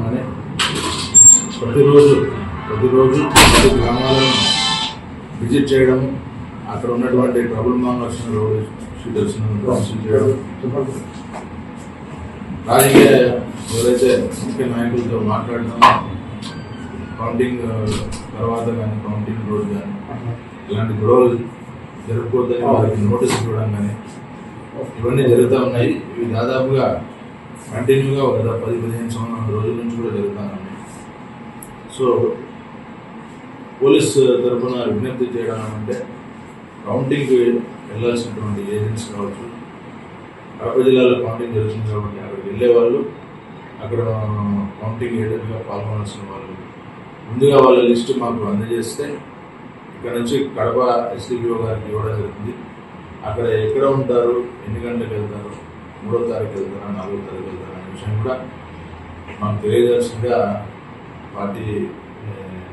భాగంగానే ప్రతిరోజు ప్రతి గ్రామాలను విజిట్ చేయడం, అక్కడ ఉన్నటువంటి ట్రబుల్ మాంగర్స్ చేయడం, రాజకీయ ఎవరైతే ముఖ్య నాయకులతో మాట్లాడడం, కౌంటింగ్ తర్వాత కానీ కౌంటింగ్ రోజు కానీ ఇలాంటి గొడవలు జరగకూడదని వారికి నోటీస్ ఇవ్వడం కానీ ఇవన్నీ జరుగుతూ ఉన్నాయి. ఇవి దాదాపుగా కంటిన్యూగా ఒక 10-15 రోజుల నుంచి కూడా జరుగుతూ ఉన్నాయి. సో పోలీస్ తరఫున విజ్ఞప్తి చేయడం అంటే కౌంటింగ్కి వెళ్ళాల్సినటువంటి ఏజెంట్స్ కావచ్చు, కడప జిల్లాలో కౌంటింగ్ జరుగుతుంది కాబట్టి అక్కడికి వెళ్ళే వాళ్ళు, అక్కడ కౌంటింగ్ ఏజెంట్గా పాల్గొనాల్సిన వాళ్ళు ముందుగా వాళ్ళ లిస్టు మాకు అందజేస్తే ఇక్కడ నుంచి కడప ఎస్డిపిఓ గారికి ఇవ్వడం జరుగుతుంది. అక్కడ ఎక్కడ ఉంటారు, ఎన్ని గంటలకు వెళ్తారు, 3వ తారీఖు వెళ్తారా, 4వ తారీఖు వెళ్తారా అనే విషయం కూడా మాకు తెలియజేసిందిగా పార్టీ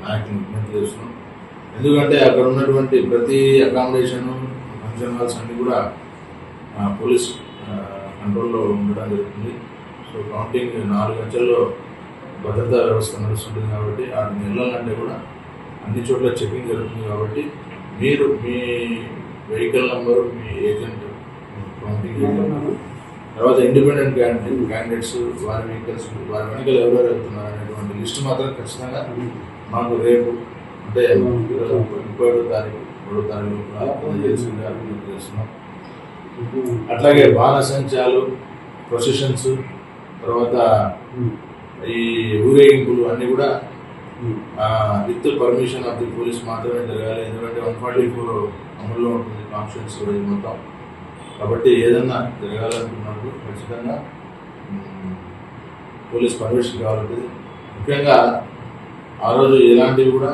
నాయకులను విజ్ఞప్తి చేస్తున్నాం. ఎందుకంటే అక్కడ ఉన్నటువంటి ప్రతి అకామిడేషన్, ఫంక్షన్ హాల్స్ అన్నీ కూడా పోలీస్ కంట్రోల్లో ఉండడం జరుగుతుంది. సో కౌంటింగ్ 4 గంటల్లో భద్రతా వ్యవస్థ నడుస్తుంటుంది కాబట్టి వాటిని వెళ్ళాలంటే కూడా అన్ని చోట్ల చెకింగ్ జరుగుతుంది. కాబట్టి మీరు మీ వెహికల్ నంబరు, మీ ఏజెంట్, కౌంటింగ్ ఏజెంట్, తర్వాత ఇండిపెండెంట్ క్యాండిడేట్స్ వారి వెహికల్స్, వారి వెనకాల ఎవరెవరు వెళ్తున్నారు అనేటువంటి లిస్టు మాత్రం ఖచ్చితంగా మాకు రేపు అంటే 31వ తారీఖు 3వ తారీఖు చేస్తున్నాం. అట్లాగే బాణసంచాలు, ప్రొసెషన్స్, తర్వాత ఈ ఊరేగింపులు అన్నీ కూడా with permission of the police మాత్రమే జరగాలి. ఎందుకంటే 144 అమల్లో ఉంటుంది కాన్స్టిట్యూన్సీ వైజ్ మొత్తం. కాబట్టి ఏదన్నా జరగాలనుకున్నప్పుడు ఖచ్చితంగా పోలీస్ పర్మిషన్ కావాలంటుంది. ముఖ్యంగా ఆ రోజు ఎలాంటివి కూడా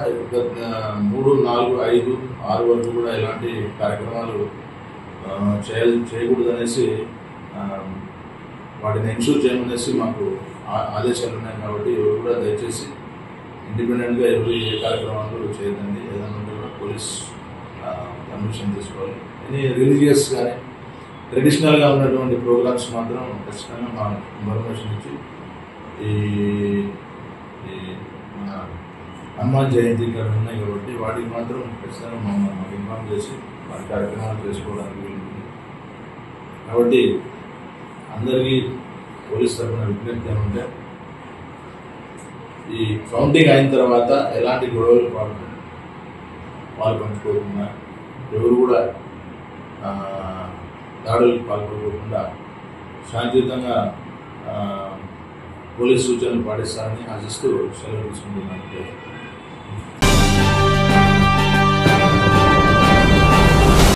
3, 4, 5, 6 వరకు కూడా ఎలాంటి కార్యక్రమాలు చేయకూడదు అనేసి వాటిని ఎన్షూర్ చేయమనేసి మాకు ఆదేశాలు ఉన్నాయి. కాబట్టి ఎవరు కూడా దయచేసి ఇండిపెండెంట్గా ఎవరు ఏ కార్యక్రమాలు చేయదండి. ఏదైనా ఉంటే కూడా పోలీస్ పర్మిషన్ తీసుకోవాలి. ఎనీ రిలీజియస్ కానీ ట్రెడిషనల్గా ఉన్నటువంటి ప్రోగ్రామ్స్ మాత్రం ఖచ్చితంగా మా ఇన్ఫర్మేషన్ ఇచ్చి ఈ మన హనుమాన్ జయంతి ఇక్కడ ఉన్నాయి కాబట్టి వాటికి మాత్రం ఖచ్చితంగా మాకు ఇన్ఫార్మ్ చేసి వాటి కార్యక్రమాలు చేసుకోవడానికి వీలుంటుంది. కాబట్టి అందరికీ పోలీస్ తరఫున విజ్ఞప్తి ఏమంటే ఈ కౌంటింగ్ అయిన తర్వాత ఎలాంటి గొడవలు పాల్పంచుకోకుండా, ఎవరు కూడా దాడులకు పాల్పడుకోకుండా శాంతియుతంగా పోలీస్ సూచనలు పాటిస్తారని ఆశిస్తూ సెలవు తీసుకుంటున్నాను.